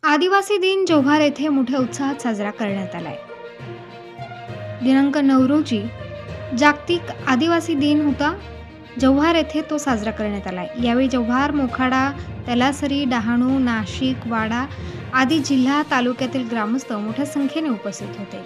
आदिवासी दिन जव्हार येथे मोठ्या उत्साहात साजरा करण्यात आलाय। दिनांक 9 रोजी जागतिक आदिवासी दिन होता। जव्हार येथे तो साजरा करण्यात आलाय। यावेळी जव्हार, मोखाडा, तलासरी, डहाणू, नाशिक, वाडा आदी जिल्हा तालुक्यातील ग्रामस्थ मोठ्या संख्येने उपस्थित होते।